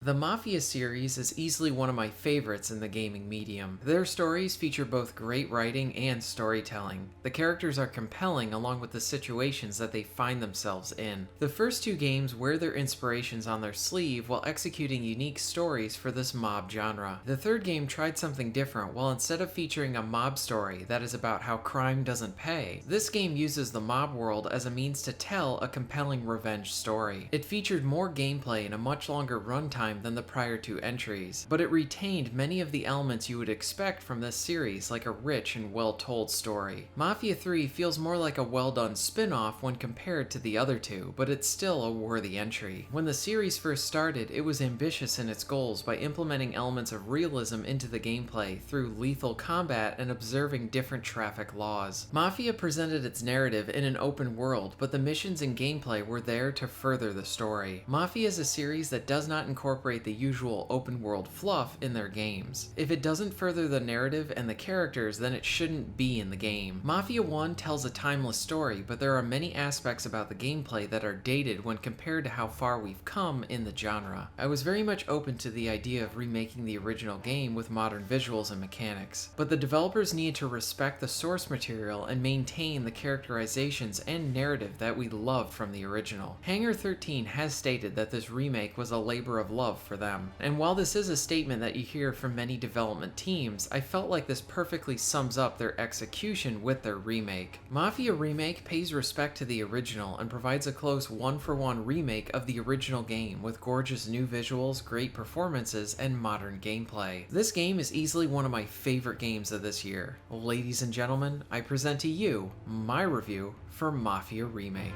The Mafia series is easily one of my favorites in the gaming medium. Their stories feature both great writing and storytelling. The characters are compelling along with the situations that they find themselves in. The first two games wear their inspirations on their sleeve while executing unique stories for this mob genre. The third game tried something different while instead of featuring a mob story that is about how crime doesn't pay, this game uses the mob world as a means to tell a compelling revenge story. It featured more gameplay and a much longer runtime than the prior two entries, but it retained many of the elements you would expect from this series, like a rich and well-told story. Mafia 3 feels more like a well-done spin-off when compared to the other two, but it's still a worthy entry. When the series first started, it was ambitious in its goals by implementing elements of realism into the gameplay through lethal combat and observing different traffic laws. Mafia presented its narrative in an open world, but the missions and gameplay were there to further the story. Mafia is a series that does not incorporate the usual open world fluff in their games. If it doesn't further the narrative and the characters, then it shouldn't be in the game. Mafia 1 tells a timeless story, but there are many aspects about the gameplay that are dated when compared to how far we've come in the genre. I was very much open to the idea of remaking the original game with modern visuals and mechanics, but the developers needed to respect the source material and maintain the characterizations and narrative that we loved from the original. Hangar 13 has stated that this remake was a labor of love for them. And while this is a statement that you hear from many development teams, I felt like this perfectly sums up their execution with their remake. Mafia Remake pays respect to the original and provides a close one-for-one remake of the original game with gorgeous new visuals, great performances, and modern gameplay. This game is easily one of my favorite games of this year. Ladies and gentlemen, I present to you my review for Mafia Remake.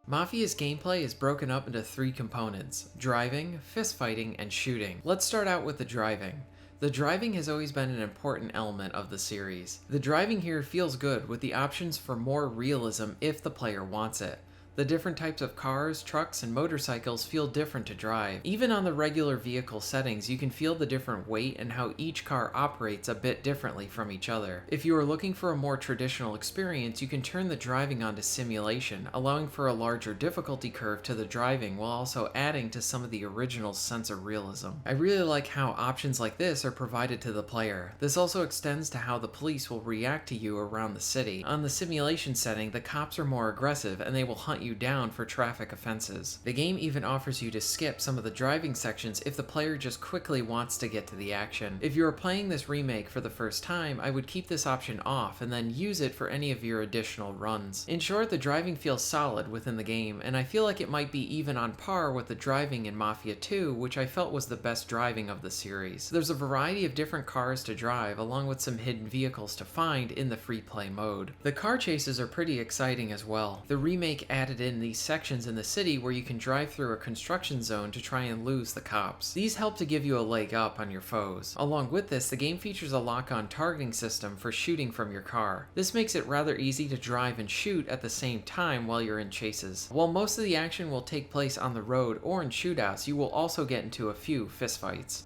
Mafia's gameplay is broken up into three components: driving, fistfighting, and shooting. Let's start out with the driving. The driving has always been an important element of the series. The driving here feels good with the options for more realism if the player wants it. The different types of cars, trucks, and motorcycles feel different to drive. Even on the regular vehicle settings, you can feel the different weight and how each car operates a bit differently from each other. If you are looking for a more traditional experience, you can turn the driving on to simulation, allowing for a larger difficulty curve to the driving while also adding to some of the original sense of realism. I really like how options like this are provided to the player. This also extends to how the police will react to you around the city. On the simulation setting, the cops are more aggressive and they will hunt you down for traffic offenses. The game even offers you to skip some of the driving sections if the player just quickly wants to get to the action. If you are playing this remake for the first time, I would keep this option off and then use it for any of your additional runs. In short, the driving feels solid within the game, and I feel like it might be even on par with the driving in Mafia 2, which I felt was the best driving of the series. There's a variety of different cars to drive, along with some hidden vehicles to find in the free play mode. The car chases are pretty exciting as well. The remake added in these sections in the city where you can drive through a construction zone to try and lose the cops. These help to give you a leg up on your foes. Along with this, the game features a lock-on targeting system for shooting from your car. This makes it rather easy to drive and shoot at the same time while you're in chases. While most of the action will take place on the road or in shootouts, you will also get into a few fistfights.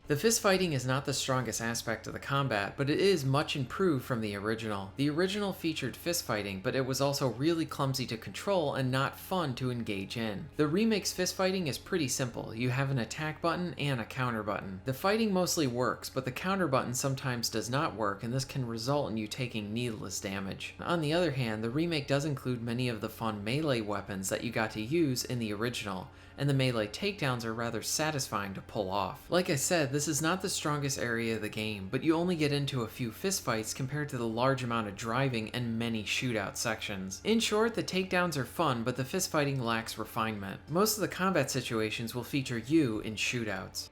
The fistfighting is not the strongest aspect of the combat, but it is much improved from the original. The original featured fistfighting, but it was also really clumsy to control and not fun to engage in. The remake's fistfighting is pretty simple. You have an attack button and a counter button. The fighting mostly works, but the counter button sometimes does not work, and this can result in you taking needless damage. On the other hand, the remake does include many of the fun melee weapons that you got to use in the original. and the melee takedowns are rather satisfying to pull off. Like I said, this is not the strongest area of the game, but you only get into a few fistfights compared to the large amount of driving and many shootout sections. In short, the takedowns are fun, but the fistfighting lacks refinement. Most of the combat situations will feature you in shootouts.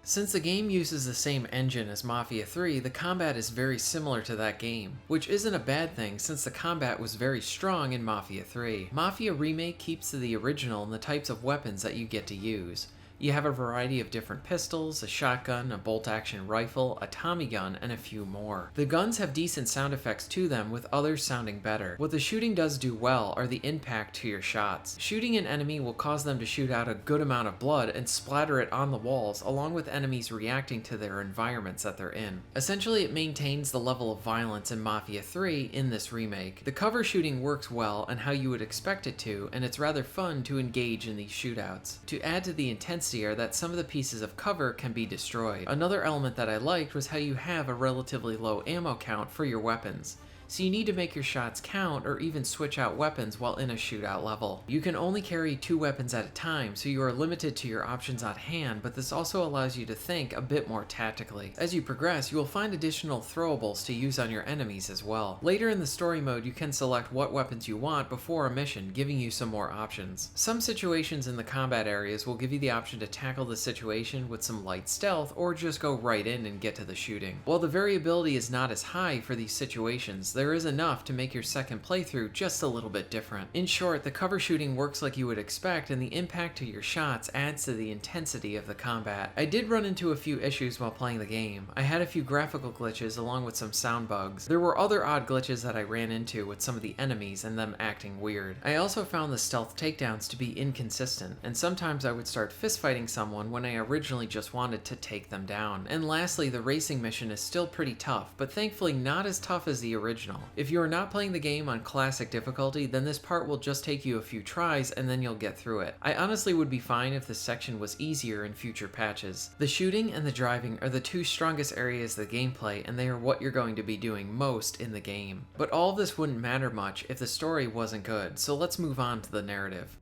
Since the game uses the same engine as Mafia 3, the combat is very similar to that game, which isn't a bad thing since the combat was very strong in Mafia 3. Mafia Remake keeps to the original in the types of weapons that you get to use. You have a variety of different pistols, a shotgun, a bolt-action rifle, a Tommy gun, and a few more. The guns have decent sound effects to them, with others sounding better. What the shooting does do well are the impact to your shots. Shooting an enemy will cause them to shoot out a good amount of blood and splatter it on the walls, along with enemies reacting to their environments that they're in. Essentially, it maintains the level of violence in Mafia 3 in this remake. The cover shooting works well and how you would expect it to, and it's rather fun to engage in these shootouts. To add to the intensity are that some of the pieces of cover can be destroyed. Another element that I liked was how you have a relatively low ammo count for your weapons, so you need to make your shots count or even switch out weapons while in a shootout level. You can only carry 2 weapons at a time, so you are limited to your options on hand, but this also allows you to think a bit more tactically. As you progress, you will find additional throwables to use on your enemies as well. Later in the story mode, you can select what weapons you want before a mission, giving you some more options. Some situations in the combat areas will give you the option to tackle the situation with some light stealth or just go right in and get to the shooting. While the variability is not as high for these situations, there is enough to make your second playthrough just a little bit different. In short, the cover shooting works like you would expect, and the impact to your shots adds to the intensity of the combat. I did run into a few issues while playing the game. I had a few graphical glitches along with some sound bugs. There were other odd glitches that I ran into with some of the enemies and them acting weird. I also found the stealth takedowns to be inconsistent, and sometimes I would start fistfighting someone when I originally just wanted to take them down. And lastly, the racing mission is still pretty tough, but thankfully not as tough as the original. If you are not playing the game on classic difficulty, then this part will just take you a few tries and then you'll get through it. I honestly would be fine if this section was easier in future patches. The shooting and the driving are the 2 strongest areas of the gameplay, and they are what you're going to be doing most in the game. But all of this wouldn't matter much if the story wasn't good, so let's move on to the narrative.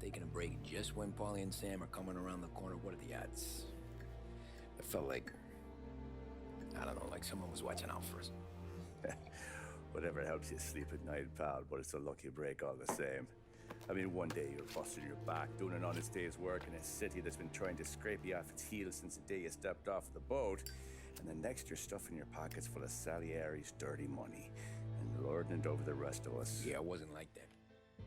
Taking a break just when Paulie and Sam are coming around the corner. What are the odds? I felt like, I don't know, like someone was watching out for us. Whatever helps you sleep at night, pal, but it's a lucky break all the same. I mean, one day you're busting your back, doing an honest day's work in a city that's been trying to scrape you off its heels since the day you stepped off the boat, and the next you're stuffing your pockets full of Salieri's dirty money and lording it over the rest of us. Yeah, it wasn't like that.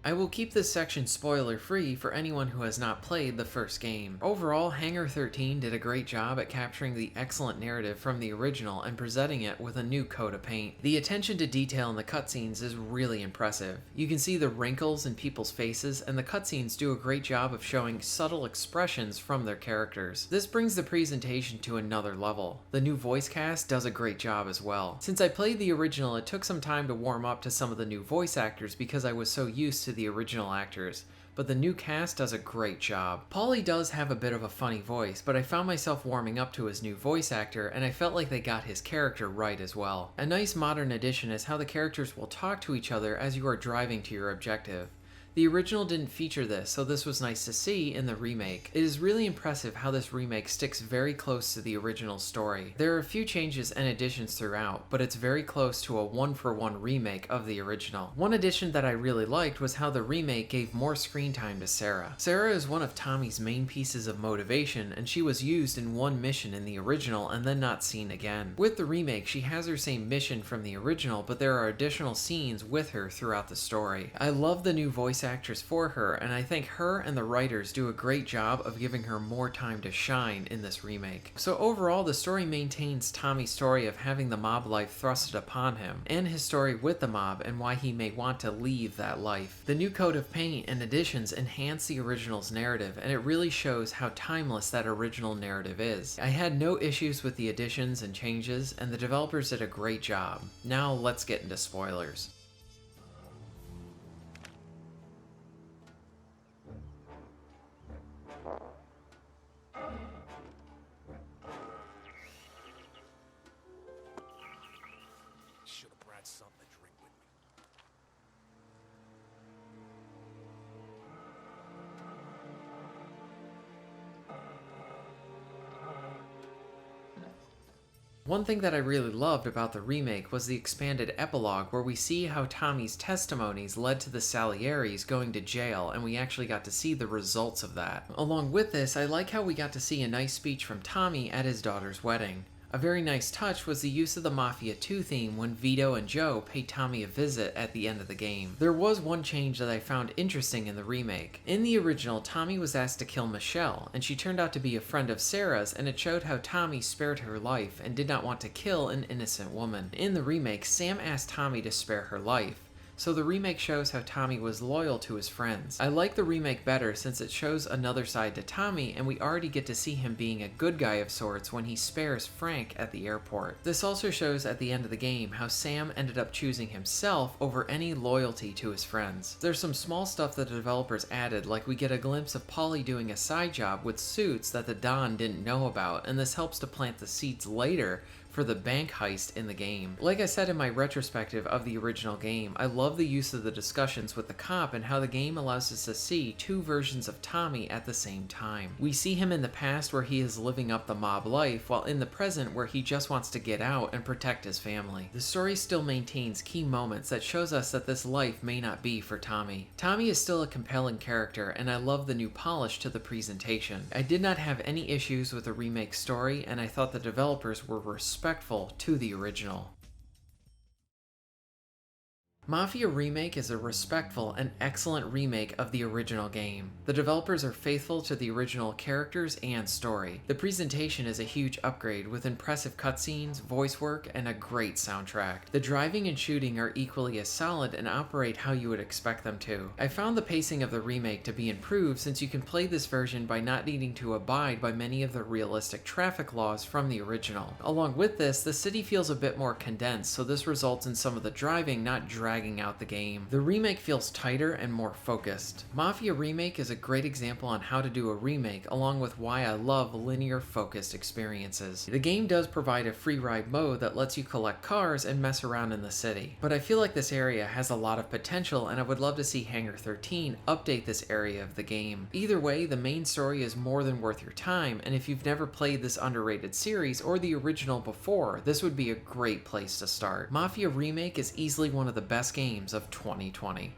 I will keep this section spoiler-free for anyone who has not played the first game. Overall, Hangar 13 did a great job at capturing the excellent narrative from the original and presenting it with a new coat of paint. The attention to detail in the cutscenes is really impressive. You can see the wrinkles in people's faces, and the cutscenes do a great job of showing subtle expressions from their characters. This brings the presentation to another level. The new voice cast does a great job as well. Since I played the original, it took some time to warm up to some of the new voice actors because I was so used to the original actors, but the new cast does a great job. Paulie does have a bit of a funny voice, but I found myself warming up to his new voice actor, and I felt like they got his character right as well. A nice modern addition is how the characters will talk to each other as you are driving to your objective. The original didn't feature this, so this was nice to see in the remake. It is really impressive how this remake sticks very close to the original story. There are a few changes and additions throughout, but it's very close to a one-for-one remake of the original. One addition that I really liked was how the remake gave more screen time to Sarah. Sarah is one of Tommy's main pieces of motivation, and she was used in one mission in the original and then not seen again. With the remake, she has her same mission from the original, but there are additional scenes with her throughout the story. I love the new voice actress for her, and I think her and the writers do a great job of giving her more time to shine in this remake. So overall, the story maintains Tommy's story of having the mob life thrusted upon him, and his story with the mob and why he may want to leave that life. The new coat of paint and additions enhance the original's narrative, and it really shows how timeless that original narrative is. I had no issues with the additions and changes, and the developers did a great job. Now let's get into spoilers. One thing that I really loved about the remake was the expanded epilogue where we see how Tommy's testimonies led to the Salieris going to jail, and we actually got to see the results of that. Along with this, I like how we got to see a nice speech from Tommy at his daughter's wedding. A very nice touch was the use of the Mafia 2 theme when Vito and Joe pay Tommy a visit at the end of the game. There was one change that I found interesting in the remake. In the original, Tommy was asked to kill Michelle, and she turned out to be a friend of Sarah's, and it showed how Tommy spared her life and did not want to kill an innocent woman. In the remake, Sam asked Tommy to spare her life. So the remake shows how Tommy was loyal to his friends. I like the remake better since it shows another side to Tommy, and we already get to see him being a good guy of sorts when he spares Frank at the airport. This also shows at the end of the game how Sam ended up choosing himself over any loyalty to his friends. There's some small stuff that the developers added, like we get a glimpse of Paulie doing a side job with suits that the Don didn't know about, and this helps to plant the seeds later for the bank heist in the game. Like I said in my retrospective of the original game, I love the use of the discussions with the cop and how the game allows us to see two versions of Tommy at the same time. We see him in the past where he is living up the mob life, while in the present where he just wants to get out and protect his family. The story still maintains key moments that shows us that this life may not be for Tommy. Tommy is still a compelling character, and I love the new polish to the presentation. I did not have any issues with the remake story, and I thought the developers were respectful to the original. Mafia Remake is a respectful and excellent remake of the original game. The developers are faithful to the original characters and story. The presentation is a huge upgrade with impressive cutscenes, voice work, and a great soundtrack. The driving and shooting are equally as solid and operate how you would expect them to. I found the pacing of the remake to be improved since you can play this version by not needing to abide by many of the realistic traffic laws from the original. Along with this, the city feels a bit more condensed, so this results in some of the driving not dragging out the game. The remake feels tighter and more focused. Mafia Remake is a great example on how to do a remake, along with why I love linear focused experiences. The game does provide a free ride mode that lets you collect cars and mess around in the city, but I feel like this area has a lot of potential and I would love to see Hangar 13 update this area of the game. Either way, the main story is more than worth your time, and if you've never played this underrated series or the original before, this would be a great place to start. Mafia Remake is easily one of the best games of 2020.